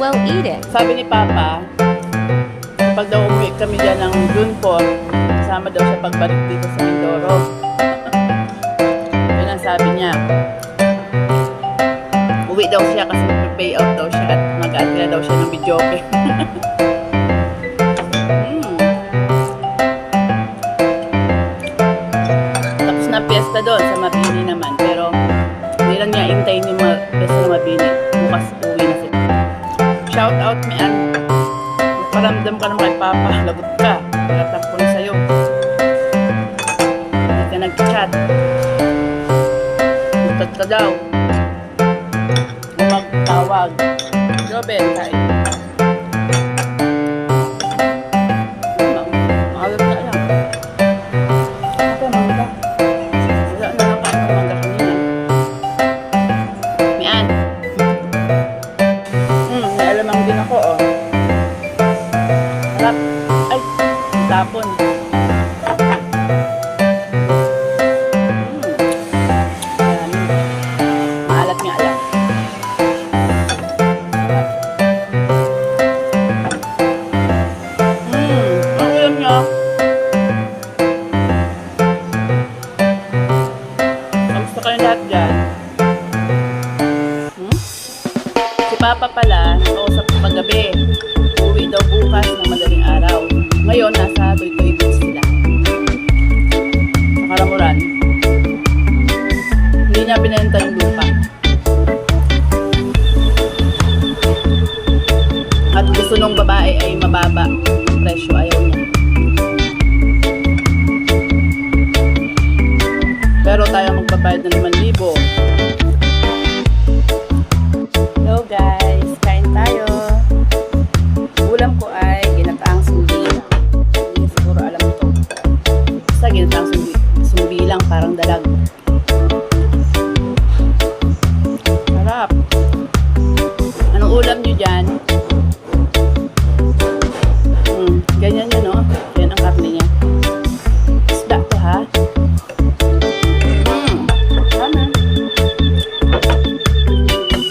well eat it. Sabi ni Papa, pag daw umuwi kami dyan ng June 4, kasama daw siya pagbalik dito sa Mindoro. Yun ang sabi niya. Uwi daw siya kasi mag-pay out daw siya at mag-aantila daw siya ng videoke. Tapos na piyesta doon sa Mabini naman, pero hindi lang niya intayin yung piyesta na Mabini. Bukas uwi na sila. Shout out me an. Paramdam ka naman kay Papa, lagot ka. Pinatap ko na sa'yo. Hindi ka nag-chat. Mutat ka daw. Magtawag. Robin, kain. Maalat ka lang. Ito, mangga. Wala na lang kain ng mangga kanina. Mian. May alamang din ako, oh. Harap. Ay, tapon. Maalat nga lang. Ang ulam niya. Kamusta kayo lahat dyan? Si Papa pala, nakausap ko paggabi. Uwi daw bukas ng madaling araw. Ngayon, nasa Toy-Toy Beach sila. Sa Karamuran. Hindi niya binenta yung lupa. At gusto nung babae ay mababa ang presyo, ayaw niya. Pero tayo magbabayad ng 5,000.